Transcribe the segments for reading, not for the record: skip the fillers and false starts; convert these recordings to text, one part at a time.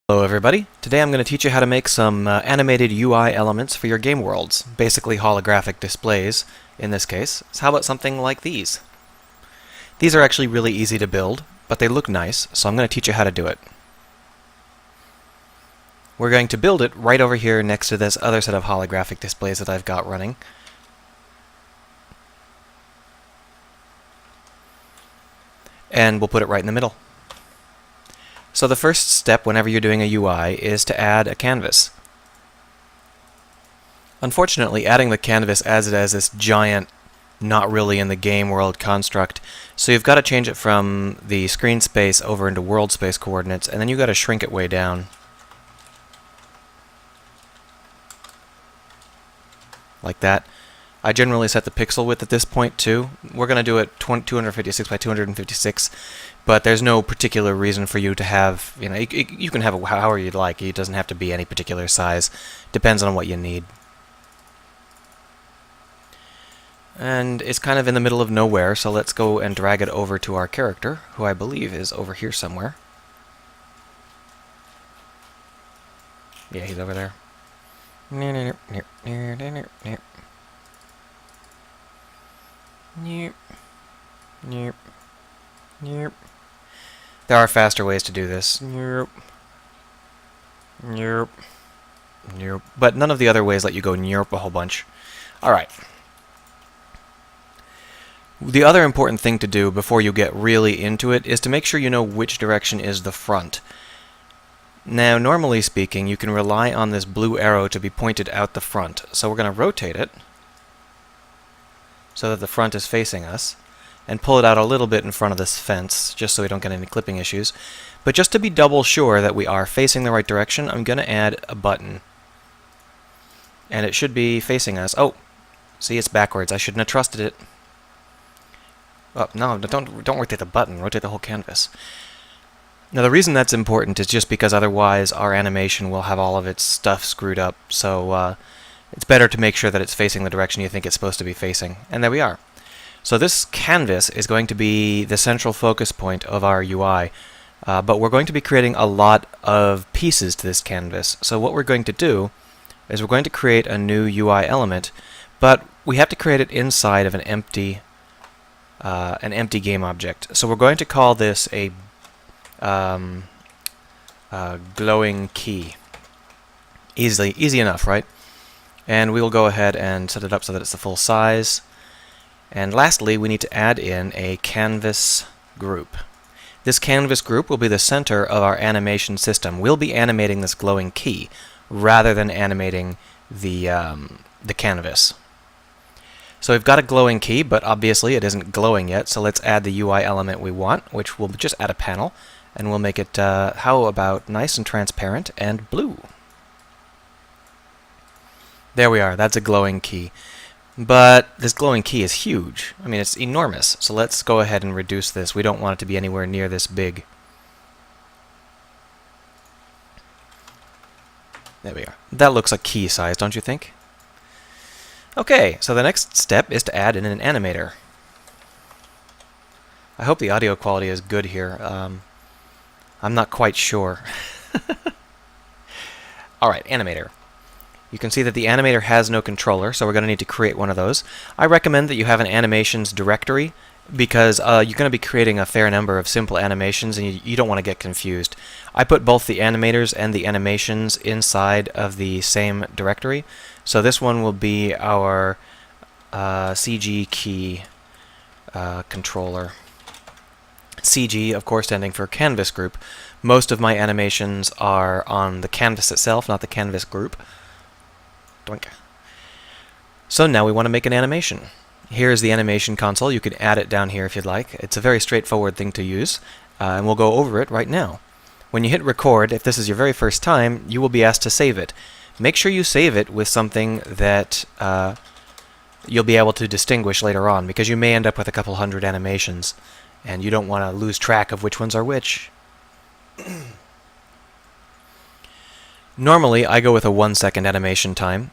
Hello everybody. Today I'm going to teach you how to make some animated UI elements for your game worlds, basically holographic displays in this case. So how about something like these? These are actually really easy to build, but they look nice, so I'm going to teach you how to do it. We're going to build it right over here next to this other set of holographic displays that I've got running. And we'll put it right in the middle. So the first step whenever you're doing a UI is to add a canvas. Unfortunately, adding the canvas adds it as this giant, not really in the game world construct, so you've got to change it from the screen space over into world space coordinates, and then you've got to shrink it way down. Like that. I generally set the pixel width at this point too. We're going to do it 256 by 256, but there's no particular reason for you to have, you can have it however you'd like. It doesn't have to be any particular size. Depends on what you need. And it's kind of in the middle of nowhere, so let's go and drag it over to our character, who I believe is over here somewhere. Yeah, he's over there. There are faster ways to do this. But none of the other ways let you go a whole bunch. Alright. The other important thing to do before you get really into it is to make sure you know which direction is the front. Now, normally speaking, you can rely on this blue arrow to be pointed out the front. So we're going to rotate it so that the front is facing us, and pull it out a little bit in front of this fence, just so we don't get any clipping issues. But just to be double sure that we are facing the right direction, I'm going to add a button. And it should be facing us. Oh, see, it's backwards. I shouldn't have trusted it. Oh, no, don't rotate the button, rotate the whole canvas. Now the reason that's important is just because otherwise our animation will have all of its stuff screwed up, so it's better to make sure that it's facing the direction you think it's supposed to be facing. And there we are. So this canvas is going to be the central focus point of our UI, but we're going to be creating a lot of pieces to this canvas. So what we're going to do is we're going to create a new UI element, but we have to create it inside of an empty game object. So we're going to call this a glowing key. Easy enough, right? And we will go ahead and set it up so that it's the full size. And lastly, we need to add in a canvas group. This canvas group will be the center of our animation system. We'll be animating this glowing key rather than animating the canvas. So we've got a glowing key, but obviously it isn't glowing yet, so let's add the UI element we want, which we'll just add a panel, and we'll make it, how about nice and transparent and blue. There we are, that's a glowing key. But this glowing key is huge. I mean, it's enormous. So let's go ahead and reduce this. We don't want it to be anywhere near this big. There we are. That looks like key size, don't you think? Okay, so the next step is to add in an animator. I hope the audio quality is good here. I'm not quite sure. Alright, animator. You can see that the animator has no controller, so we're going to need to create one of those. I recommend that you have an animations directory, because you're going to be creating a fair number of simple animations, and you don't want to get confused. I put both the animators and the animations inside of the same directory. So this one will be our CG key controller. CG, of course, standing for canvas group. Most of my animations are on the canvas itself, not the canvas group. Doink. So now we want to make an animation. Here's the animation console. You can add it down here if you'd like. It's a very straightforward thing to use, and we'll go over it right now. When you hit record, if this is your very first time, you will be asked to save it. Make sure you save it with something that you'll be able to distinguish later on, because you may end up with a couple hundred animations, and you don't want to lose track of which ones are which. Normally, I go with a 1-second animation time,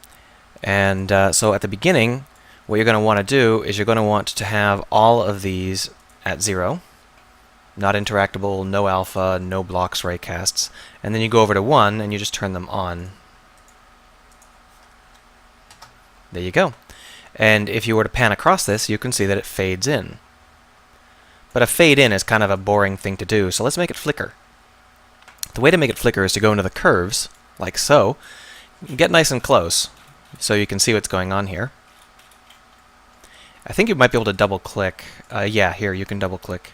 and so at the beginning, what you're going to want to do is you're going to want to have all of these at 0. not interactable, no alpha, no blocks raycasts. And then you go over to 1 and you just turn them on. There you go. And if you were to pan across this, you can see that it fades in. But a fade in is kind of a boring thing to do, so let's make it flicker. The way to make it flicker is to go into the curves, like so, get nice and close, so you can see what's going on here. I think you might be able to double click. Yeah, here, you can double click.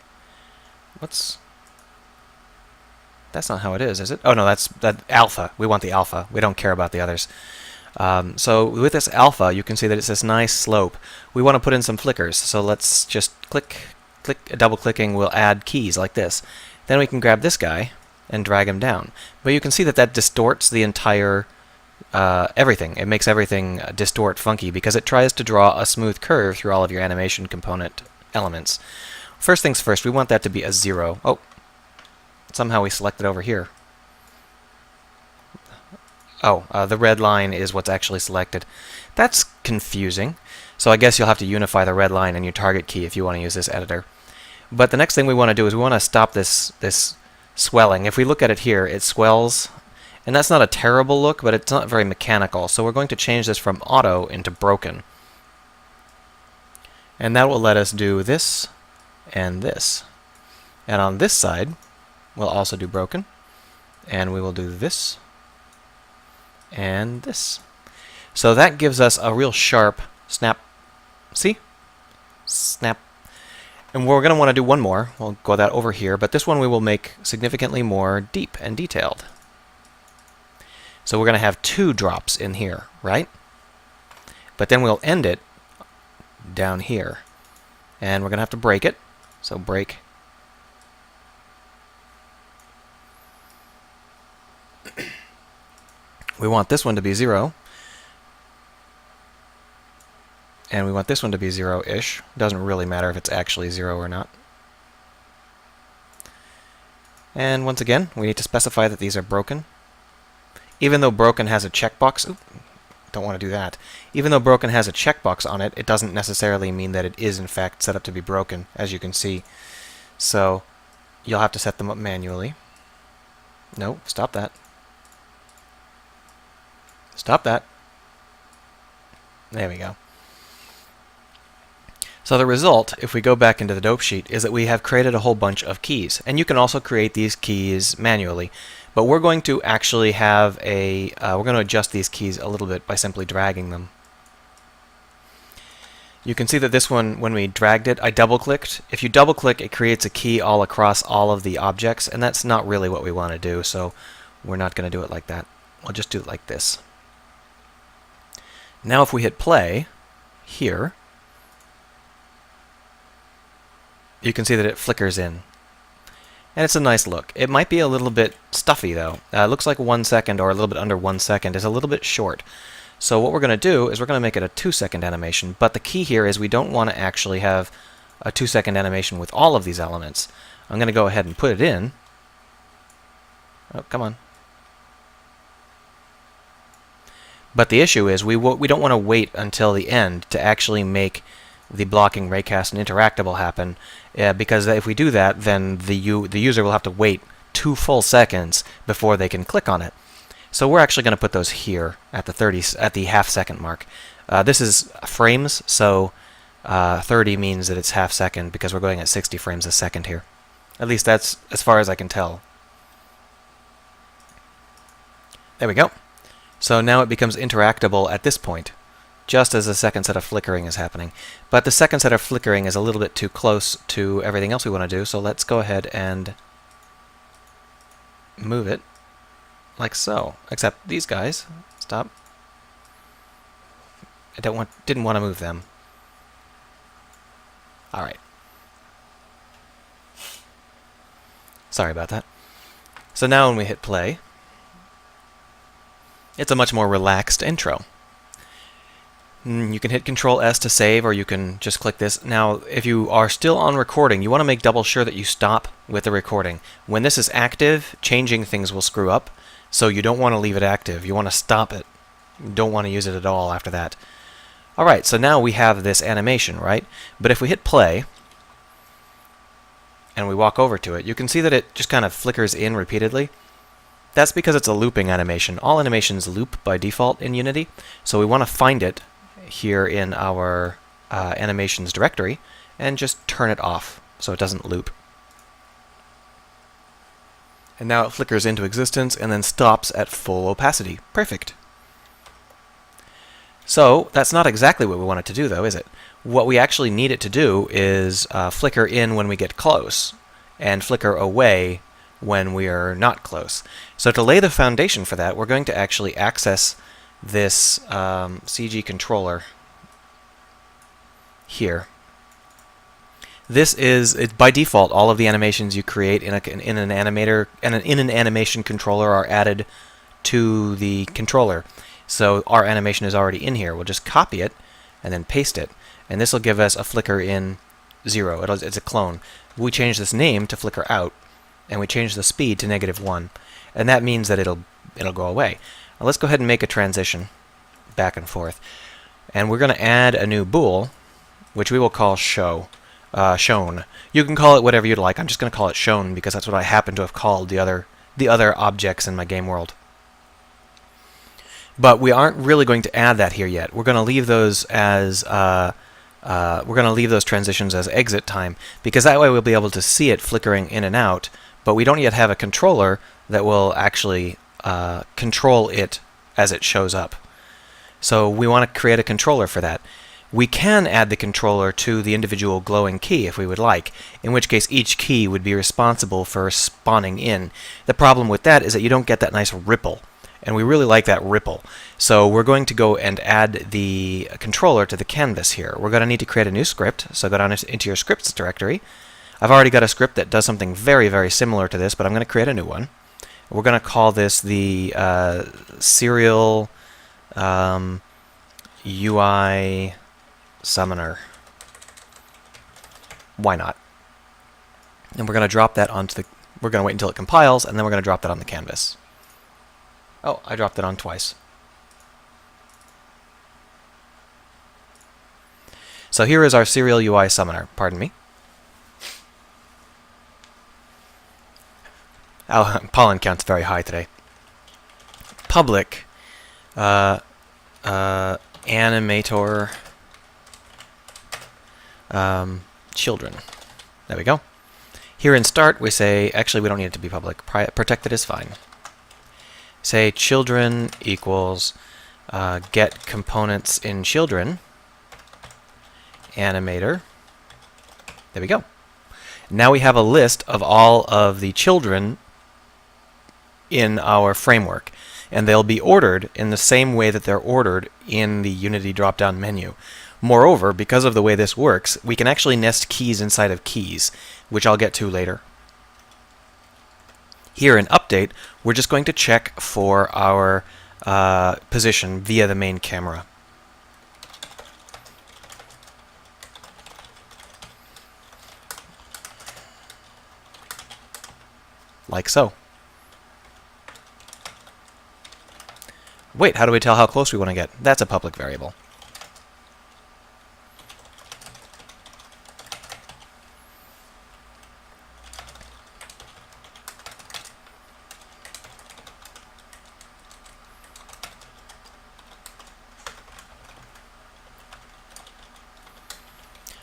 That's not how it is it? Oh no, that's alpha. We want the alpha. We don't care about the others. So with this alpha, you can see that it's this nice slope. We want to put in some flickers, so let's just click, double clicking will add keys like this. Then we can grab this guy and drag him down. But you can see that that distorts the entire everything. It makes everything distort funky because it tries to draw a smooth curve through all of your animation component elements. First things first, we want that to be a 0. Oh, somehow we selected over here. Oh, the red line is what's actually selected. That's confusing. So I guess you'll have to unify the red line and your target key if you want to use this editor. But the next thing we want to do is we want to stop this swelling. If we look at it here, it swells. And that's not a terrible look, but it's not very mechanical. So we're going to change this from auto into broken. And that will let us do this and this. And on this side, we'll also do broken. And we will do this and this. So that gives us a real sharp snap. See? Snap. And we're going to want to do one more. We'll go that over here, but this one we will make significantly more deep and detailed. So we're going to have 2 drops in here, right? But then we'll end it down here. And we're going to have to break it. So break. We want this one to be 0. And we want this one to be 0-ish. Doesn't really matter if it's actually 0 or not. And once again, we need to specify that these are broken. Even though broken has a checkbox, don't want to do that. Even though broken has a checkbox on it, it doesn't necessarily mean that it is in fact set up to be broken, as you can see. So you'll have to set them up manually. No, stop that. Stop that. There we go. So the result, if we go back into the dope sheet, is that we have created a whole bunch of keys. And you can also create these keys manually. But we're going to actually have we're going to adjust these keys a little bit by simply dragging them. You can see that this one, when we dragged it, I double-clicked. If you double-click, it creates a key all across all of the objects, and that's not really what we want to do, so we're not going to do it like that. We'll just do it like this. Now if we hit play, here, you can see that it flickers in. And it's a nice look. It might be a little bit stuffy, though. It looks like 1 second, or a little bit under 1 second. It's a little bit short. So what we're going to do is we're going to make it a 2-second animation. But the key here is we don't want to actually have a 2-second animation with all of these elements. I'm going to go ahead and put it in. Oh, come on. But the issue is we don't want to wait until the end to actually make the blocking, raycast, and interactable happen, because if we do that, then the user will have to wait 2 full seconds before they can click on it. So we're actually going to put those here at the half-second mark. This is frames, so 30 means that it's half-second because we're going at 60 frames a second here. At least that's as far as I can tell. There we go. So now it becomes interactable at this point, just as the second set of flickering is happening. But the second set of flickering is a little bit too close to everything else we want to do, so let's go ahead and move it like so. Except these guys, stop. I didn't want to move them. Alright. Sorry about that. So now when we hit play, it's a much more relaxed intro. You can hit Control-S to save, or you can just click this. Now, if you are still on recording, you want to make double sure that you stop with the recording. When this is active, changing things will screw up, so you don't want to leave it active. You want to stop it. You don't want to use it at all after that. Alright, so now we have this animation, right? But if we hit play, and we walk over to it, you can see that it just kind of flickers in repeatedly. That's because it's a looping animation. All animations loop by default in Unity, so we want to find it here in our animations directory and just turn it off so it doesn't loop. And now it flickers into existence and then stops at full opacity. Perfect. So that's not exactly what we want it to do, though, is it? What we actually need it to do is flicker in when we get close and flicker away when we are not close. So to lay the foundation for that, we're going to actually access this CG controller here. This is, by default, all of the animations you create in an animator and in an animation controller are added to the controller. So our animation is already in here. We'll just copy it and then paste it, and this will give us a flicker in 0. It's a clone. We change this name to flicker out, and we change the speed to -1, and that means that it'll go away. Now let's go ahead and make a transition back and forth, and we're going to add a new bool, which we will call shown. You can call it whatever you'd like. I'm just going to call it shown because that's what I happen to have called the other objects in my game world. But we aren't really going to add that here yet. We're going to leave those as transitions as exit time, because that way we'll be able to see it flickering in and out. But we don't yet have a controller that will actually control it as it shows up. So we want to create a controller for that. We can add the controller to the individual glowing key if we would like, in which case each key would be responsible for spawning in. The problem with that is that you don't get that nice ripple, and we really like that ripple. So we're going to go and add the controller to the canvas here. We're going to need to create a new script, so go down into your scripts directory. I've already got a script that does something very, very similar to this, but I'm going to create a new one. We're going to call this the serial UI summoner. Why not? And we're going to drop that onto the... We're going to wait until it compiles, and then we're going to drop that on the canvas. Oh, I dropped it on twice. So here is our serial UI summoner. Pardon me. Oh, pollen count's very high today. Public animator children. There we go. Here in start we say, actually we don't need it to be public. Protected is fine. Say children equals get components in children animator. There we go. Now we have a list of all of the children in our framework, and they'll be ordered in the same way that they're ordered in the Unity drop-down menu. Moreover, because of the way this works, we can actually nest keys inside of keys, which I'll get to later. Here in Update, we're just going to check for our position via the main camera. Like so. Wait, how do we tell how close we want to get? That's a public variable.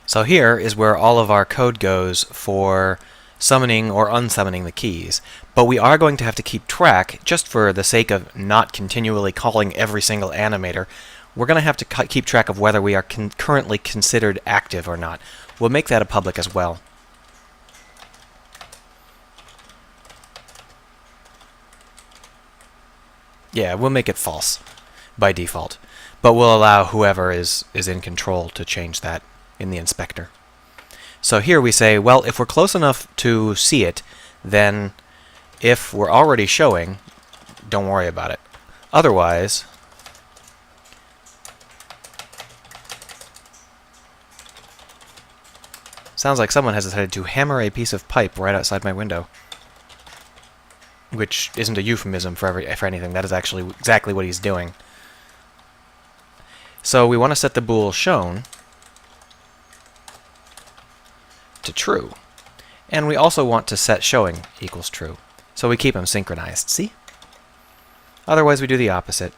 So here is where all of our code goes for summoning or unsummoning the keys. But we are going to have to keep track, just for the sake of not continually calling every single animator, we're going to have to keep track of whether we are currently considered active or not. We'll make that a public as well. Yeah, we'll make it false by default. But we'll allow whoever is in control to change that in the inspector. So here we say, well, if we're close enough to see it, then if we're already showing, don't worry about it. Otherwise, sounds like someone has decided to hammer a piece of pipe right outside my window. Which isn't a euphemism for anything. That is actually exactly what he's doing. So we want to set the bool shown to true. And we also want to set showing equals true. So we keep them synchronized, see? Otherwise we do the opposite.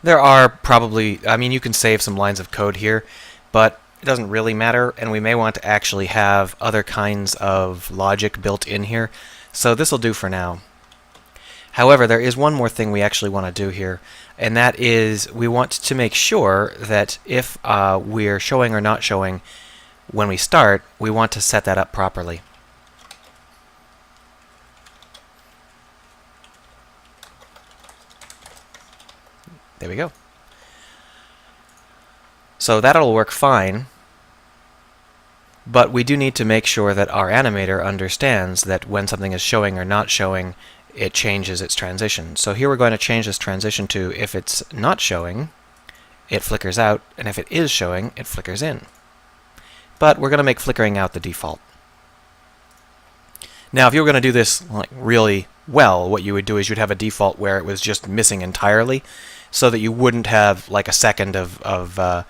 There are probably, I mean, you can save some lines of code here, but it doesn't really matter, and we may want to actually have other kinds of logic built in here. So this will do for now. However, there is one more thing we actually want to do here, and that is we want to make sure that if we're showing or not showing when we start, we want to set that up properly. There we go. So that'll work fine, but we do need to make sure that our animator understands that when something is showing or not showing, it changes its transition. So here we're going to change this transition to if it's not showing, it flickers out, and if it is showing, it flickers in. But we're going to make flickering out the default. Now, if you were going to do this like really well, what you would do is you'd have a default where it was just missing entirely, so that you wouldn't have like a second of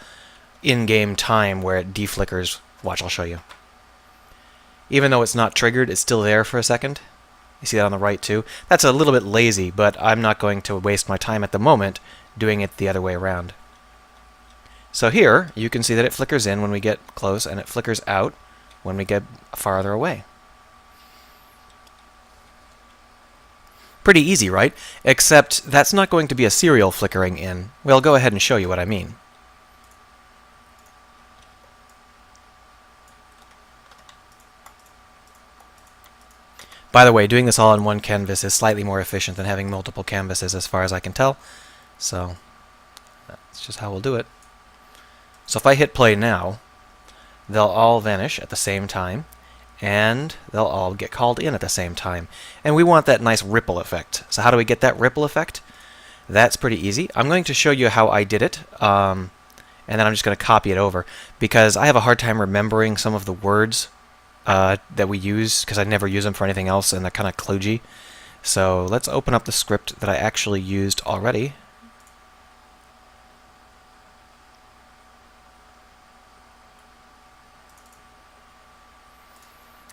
in-game time where it deflickers. Watch, I'll show you. Even though it's not triggered, it's still there for a second. You see that on the right too? That's a little bit lazy, but I'm not going to waste my time at the moment doing it the other way around. So here, you can see that it flickers in when we get close, and it flickers out when we get farther away. Pretty easy, right? Except that's not going to be a serial flickering in. We'll go ahead and show you what I mean. By the way, doing this all on one canvas is slightly more efficient than having multiple canvases as far as I can tell. So that's just how we'll do it. So if I hit play now, they'll all vanish at the same time, and they'll all get called in at the same time. And we want that nice ripple effect. So how do we get that ripple effect? That's pretty easy. I'm going to show you how I did it, and then I'm just going to copy it over, because I have a hard time remembering some of the words that we use, because I never use them for anything else, and they're kind of kludgy. So let's open up the script that I actually used already.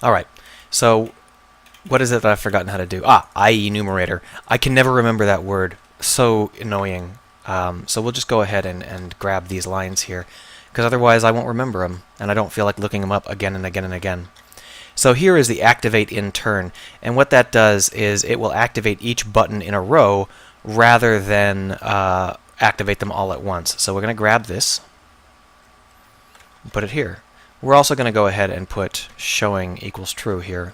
Alright, so what is it that I've forgotten how to do? IE enumerator. I can never remember that word. So annoying. So we'll just go ahead and grab these lines here, because otherwise I won't remember them, and I don't feel like looking them up again and again and again. So here is the activate in turn, and what that does is it will activate each button in a row rather than activate them all at once. So we're going to grab this and put it here. We're also going to go ahead and put showing equals true here.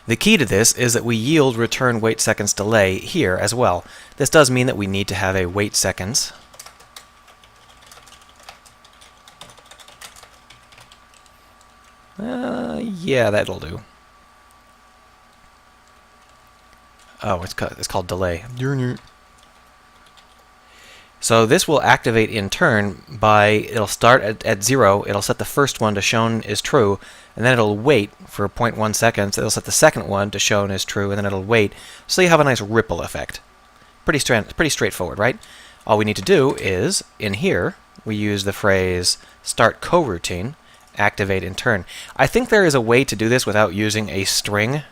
The key to this is that we yield return wait seconds delay here as well. This does mean that we need to have a wait seconds. Yeah, that'll do. Oh, it's called delay. So this will activate in turn by, it'll start at 0, it'll set the first one to shown is true, and then it'll wait for 0.1 seconds, it'll set the second one to shown is true, and then it'll wait, so you have a nice ripple effect. Pretty straightforward, right? All we need to do is, in here, we use the phrase start coroutine, activate in turn. I think there is a way to do this without using a string.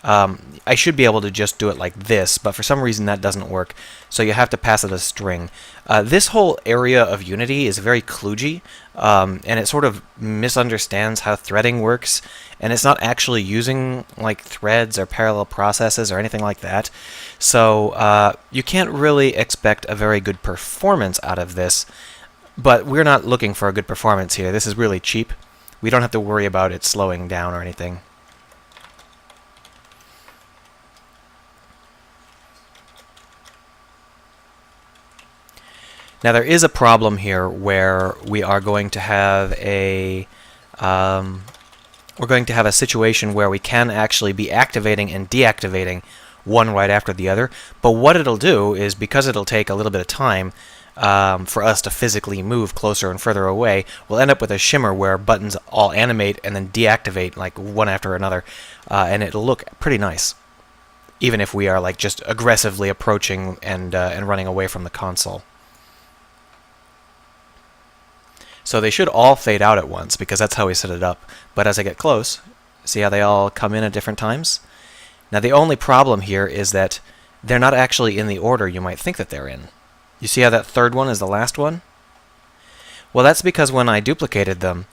I should be able to just do it like this, but for some reason that doesn't work, so you have to pass it a string. This whole area of Unity is very kludgy, and it sort of misunderstands how threading works, and it's not actually using like threads or parallel processes or anything like that. So you can't really expect a very good performance out of this, but we're not looking for a good performance here. This is really cheap. We don't have to worry about it slowing down or anything. Now there is a problem here where we are going to have a situation where we can actually be activating and deactivating one right after the other. But what it'll do is, because it'll take a little bit of time for us to physically move closer and further away, we'll end up with a shimmer where buttons all animate and then deactivate like one after another, and it'll look pretty nice, even if we are like just aggressively approaching and running away from the console. So they should all fade out at once because that's how we set it up. But as I get close, see how they all come in at different times? Now the only problem here is that they're not actually in the order you might think that they're in. You see how that third one is the last one? Well, that's because when I duplicated them,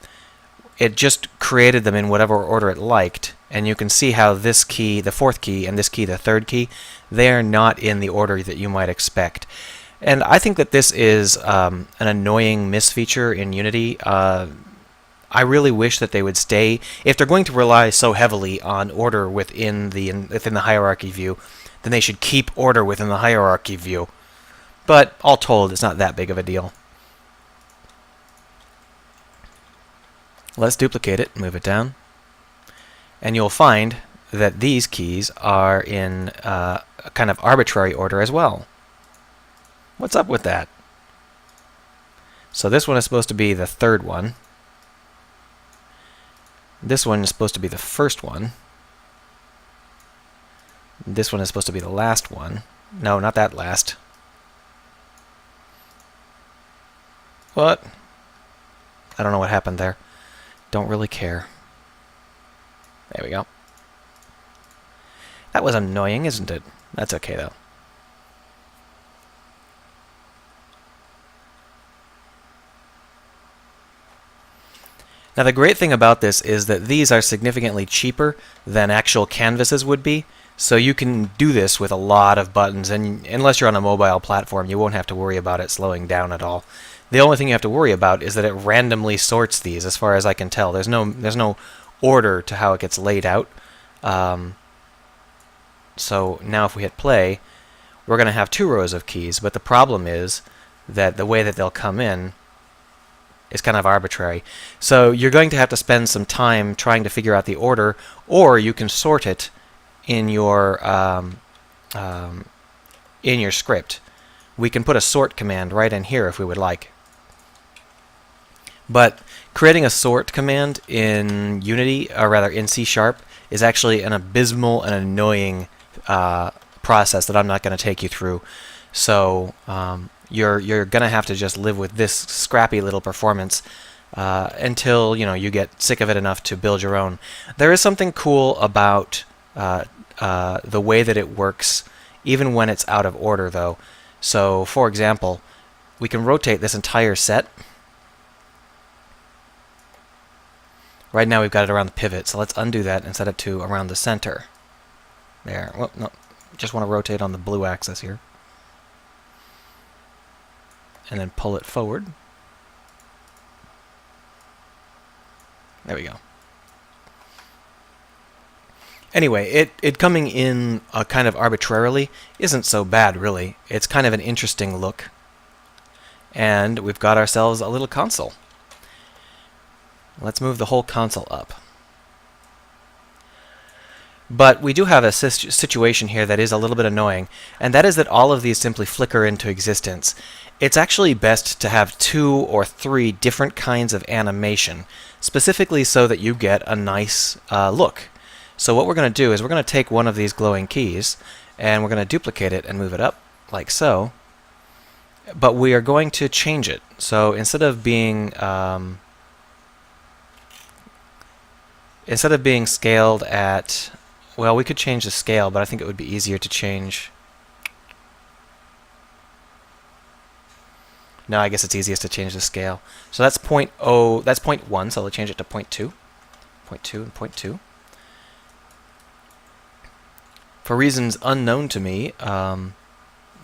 it just created them in whatever order it liked, and you can see how this key, the fourth key, and this key, the third key, they're not in the order that you might expect. And I think that this is an annoying misfeature in Unity. I really wish that they would stay, if they're going to rely so heavily on order within the hierarchy view, then they should keep order within the hierarchy view. But all told, it's not that big of a deal. Let's duplicate it, move it down, and you'll find that these keys are in a kind of arbitrary order as well. What's up with that? So this one is supposed to be the third one. This one is supposed to be the first one. This one is supposed to be the last one. No, not that last. What? I don't know what happened there. Don't really care. There we go. That was annoying, isn't it? That's okay, though. Now the great thing about this is that these are significantly cheaper than actual canvases would be, so you can do this with a lot of buttons, and unless you're on a mobile platform, you won't have to worry about it slowing down at all. The only thing you have to worry about is that it randomly sorts these, as far as I can tell. There's no order to how it gets laid out. So now if we hit play, we're going to have 2 rows of keys, but the problem is that the way that they'll come in is kind of arbitrary. So you're going to have to spend some time trying to figure out the order, or you can sort it in your script. We can put a sort command right in here if we would like. But creating a sort command in Unity, or rather in C#, is actually an abysmal and annoying process that I'm not going to take you through. So you're going to have to just live with this scrappy little performance until you get sick of it enough to build your own. There is something cool about the way that it works, even when it's out of order, though. So, for example, we can rotate this entire set. Right now we've got it around the pivot, so let's undo that and set it to around the center. There. Well, no, just want to rotate on the blue axis here. And then pull it forward. There we go. Anyway, it coming in kind of arbitrarily isn't so bad, really. It's kind of an interesting look. And we've got ourselves a little console. Let's move the whole console up. But we do have a situation here that is a little bit annoying, and that is that all of these simply flicker into existence. It's actually best to have 2 or 3 different kinds of animation, specifically so that you get a nice look. So what we're going to do is we're going to take one of these glowing keys, and we're going to duplicate it and move it up, like so. But we are going to change it. So instead of being scaled at, well, we could change the scale, but I think it would be easier to change. No, I guess it's easiest to change the scale. So that's 0.0, that's 0.1, so we'll change it to 0.2. 0.2 and 0.2. For reasons unknown to me,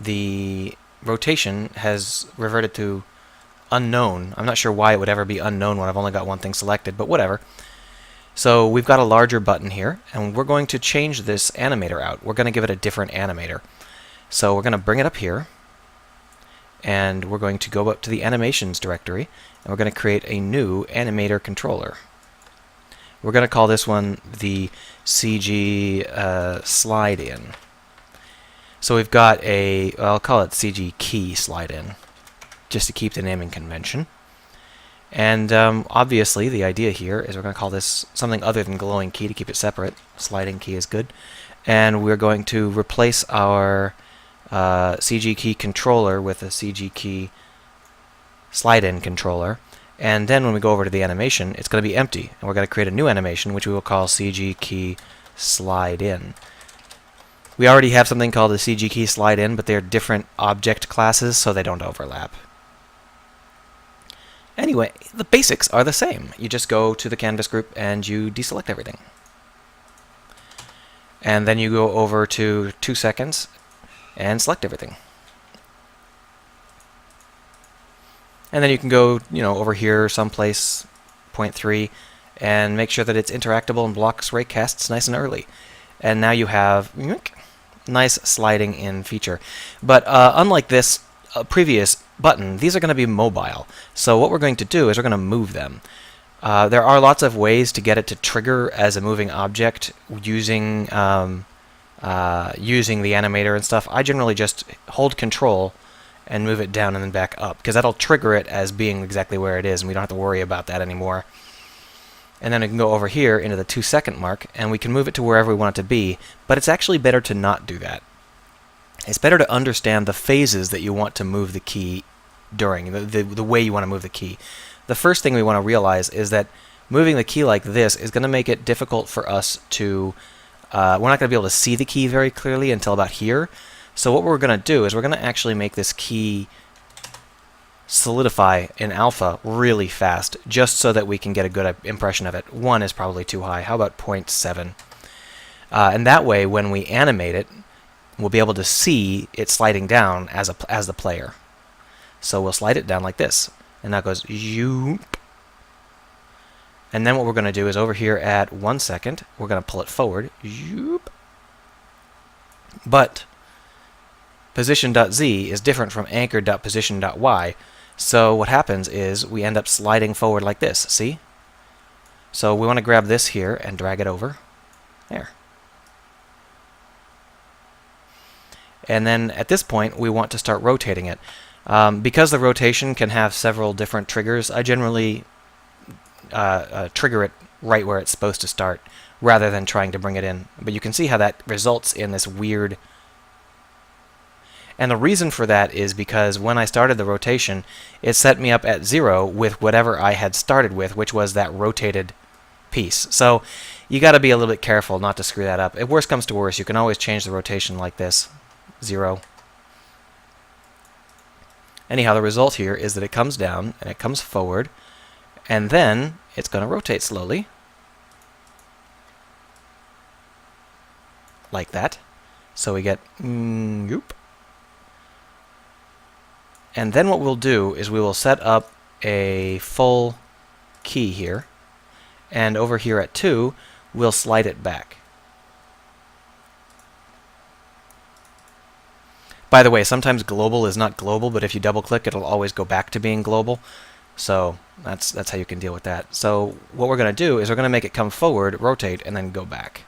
the rotation has reverted to unknown. I'm not sure why it would ever be unknown when I've only got one thing selected, but whatever. So we've got a larger button here, and we're going to change this animator out. We're going to give it a different animator. So we're going to bring it up here, and we're going to go up to the animations directory, and we're going to create a new animator controller. We're going to call this one the CG slide in. So we've got a, well, I'll call it CG key slide in, just to keep the naming convention. And obviously the idea here is we're going to call this something other than glowing key to keep it separate. Sliding key is good. And we're going to replace our CG key controller with a CG key slide in controller. And then when we go over to the animation, it's going to be empty. And we're going to create a new animation, which we will call CG key slide in. We already have something called the CG key slide in, but they're different object classes, so they don't overlap. Anyway, the basics are the same. You just go to the canvas group and you deselect everything. And then you go over to 2 seconds and select everything. And then you can go, over here someplace, 0.3, and make sure that it's interactable and blocks raycasts nice and early. And now you have nice sliding in feature. But unlike this previous button, these are going to be mobile. So what we're going to do is we're going to move them. There are lots of ways to get it to trigger as a moving object using the animator and stuff. I generally just hold Control and move it down and then back up, because that'll trigger it as being exactly where it is, and we don't have to worry about that anymore. And then we can go over here into the 2 second mark, and we can move it to wherever we want it to be, but it's actually better to not do that. It's better to understand the phases that you want to move the key during, the way you want to move the key. The first thing we want to realize is that moving the key like this is going to make it difficult for us to, we're not going to be able to see the key very clearly until about here. So what we're going to do is we're going to actually make this key solidify in alpha really fast, just so that we can get a good impression of it. 1 is probably too high. How about 0.7? And that way, when we animate it, we'll be able to see it sliding down as the player. So we'll slide it down like this, and that goes yoop. And then what we're going to do is over here at 1 second, we're going to pull it forward, yoop. But position.z is different from anchor.position.y. So what happens is we end up sliding forward like this, see? So we want to grab this here and drag it over. There. And then at this point, we want to start rotating it. Because the rotation can have several different triggers, I generally trigger it right where it's supposed to start, rather than trying to bring it in. But you can see how that results in this weird... And the reason for that is because when I started the rotation, it set me up at 0 with whatever I had started with, which was that rotated piece. So you got to be a little bit careful not to screw that up. If worst comes to worst, you can always change the rotation like this, 0. Anyhow, the result here is that it comes down and it comes forward, and then it's going to rotate slowly, like that. So we get yoop. And then what we'll do is we will set up a full key here, and over here at 2, we'll slide it back. By the way, sometimes global is not global, but if you double-click, it'll always go back to being global. So that's how you can deal with that. So what we're going to do is we're going to make it come forward, rotate, and then go back.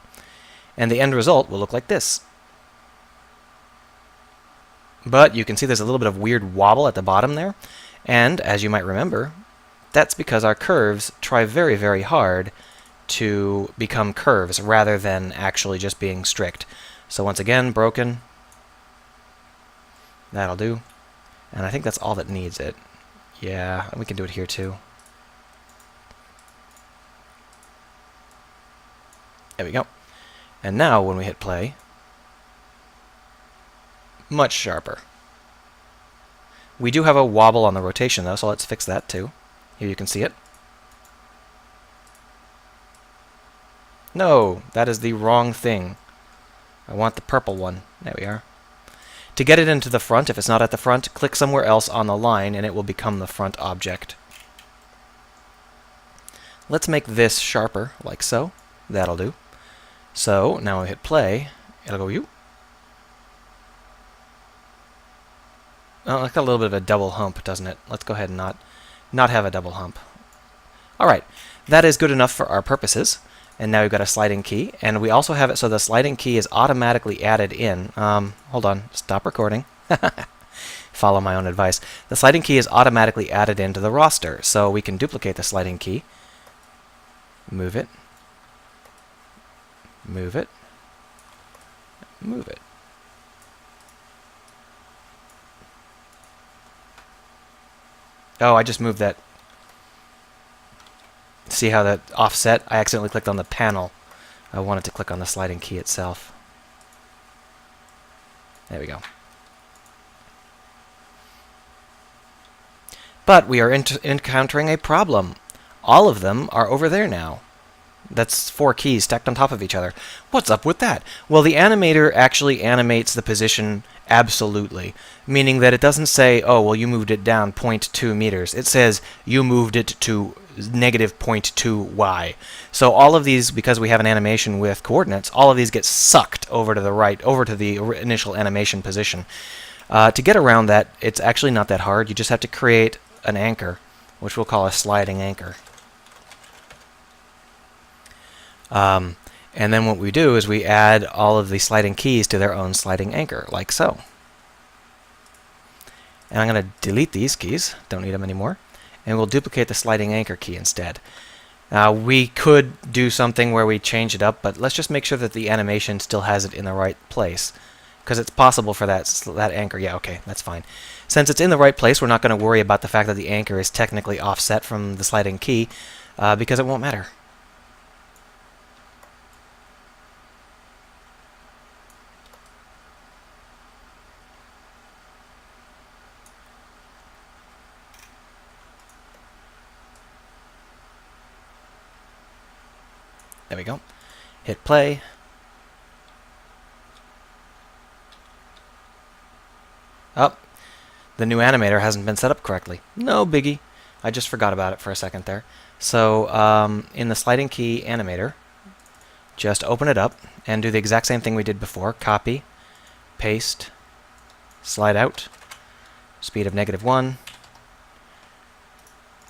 And the end result will look like this. But you can see there's a little bit of weird wobble at the bottom there. And as you might remember, that's because our curves try very, very hard to become curves rather than actually just being strict. So once again, broken. That'll do. And I think that's all that needs it. Yeah, we can do it here too. There we go. And now when we hit play, much sharper. We do have a wobble on the rotation though, so let's fix that too. Here you can see it. No, that is the wrong thing. I want the purple one. There we are. To get it into the front, if it's not at the front, click somewhere else on the line and it will become the front object. Let's make this sharper, like so. That'll do. So, now we hit play, it'll go you. Oh, it's got a little bit of a double hump, doesn't it? Let's go ahead and not have a double hump. Alright, that is good enough for our purposes. And now we've got a sliding key, and we also have it so the sliding key is automatically added in. Hold on, stop recording. Follow my own advice. The sliding key is automatically added into the roster, so we can duplicate the sliding key, move it, move it, move it. Oh, I just moved that. See how that offset? I accidentally clicked on the panel. I wanted to click on the sliding key itself. There we go. But we are encountering a problem. All of them are over there now. That's 4 keys stacked on top of each other. What's up with that? Well, the animator actually animates the position absolutely, meaning that it doesn't say, oh, well, you moved it down 0.2 meters. It says you moved it to negative 0.2 y. So all of these, because we have an animation with coordinates, all of these get sucked over to the right, over to the initial animation position. To get around that, it's actually not that hard. You just have to create an anchor, which we'll call a sliding anchor. And then what we do is we add all of the sliding keys to their own sliding anchor, like so. And I'm going to delete these keys, don't need them anymore, and we'll duplicate the sliding anchor key instead. Now, we could do something where we change it up, but let's just make sure that the animation still has it in the right place, because it's possible for that anchor. Yeah, okay, that's fine. Since it's in the right place, we're not going to worry about the fact that the anchor is technically offset from the sliding key, because it won't matter. There we go. Hit play. Oh, the new animator hasn't been set up correctly. No biggie. I just forgot about it for a second there. So in the sliding key animator, just open it up and do the exact same thing we did before. Copy, paste, slide out, speed of -1,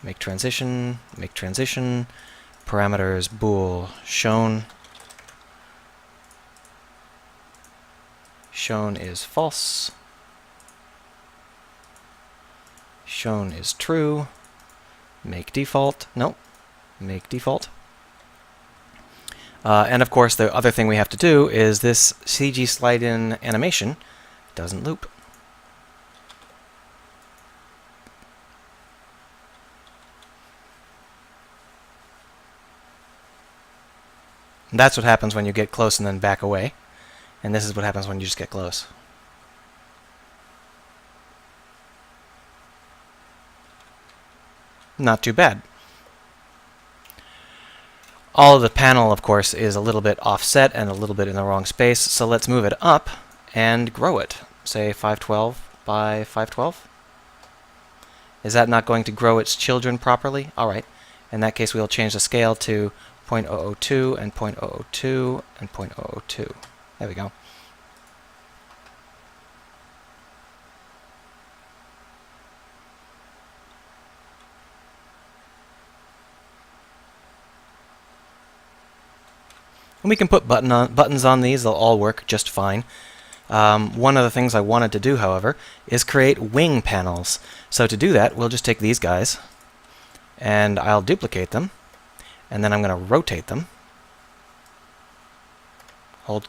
make transition, parameters bool shown. Shown is false. Shown is true. Make default. Nope. Make default. And of course, the other thing we have to do is this CG slide-in animation doesn't loop. And that's what happens when you get close and then back away. And this is what happens when you just get close. Not too bad. All of the panel, of course, is a little bit offset and a little bit in the wrong space, so let's move it up and grow it. Say 512 by 512. Is that not going to grow its children properly? Alright. In that case, we'll change the scale to 0.002 and 0.002 and 0.002. There we go. And we can put buttons on these. They'll all work just fine. One of the things I wanted to do, however, is create wing panels. So to do that, we'll just take these guys, and I'll duplicate them, and then I'm going to rotate them. Hold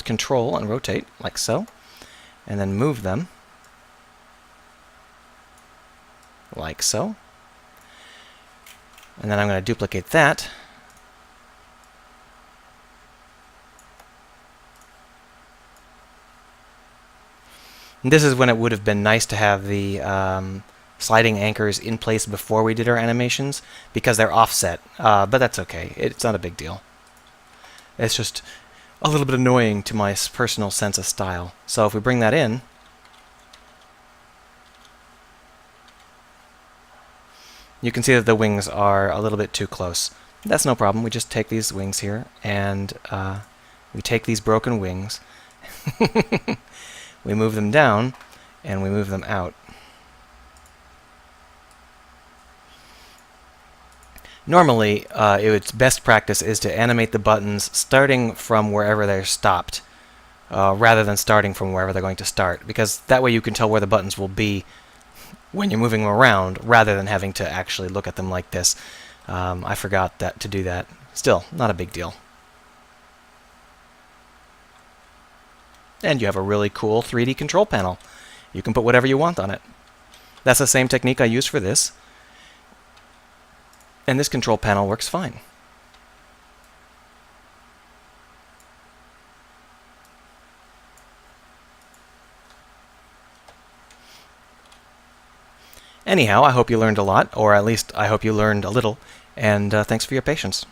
Control and rotate, like so, and then move them, like so. And then I'm going to duplicate that. And this is when it would have been nice to have the sliding anchors in place before we did our animations, because they're offset, but that's okay. It's not a big deal. It's just a little bit annoying to my personal sense of style. So if we bring that in, you can see that the wings are a little bit too close. That's no problem. We just take these wings here, and we take these broken wings, we move them down, and we move them out. Normally, its best practice is to animate the buttons starting from wherever they're stopped, rather than starting from wherever they're going to start, because that way you can tell where the buttons will be when you're moving them around, rather than having to actually look at them like this. I forgot to do that. Still, not a big deal. And you have a really cool 3D control panel. You can put whatever you want on it. That's the same technique I used for this. And this control panel works fine. Anyhow, I hope you learned a lot, or at least I hope you learned a little, and thanks for your patience.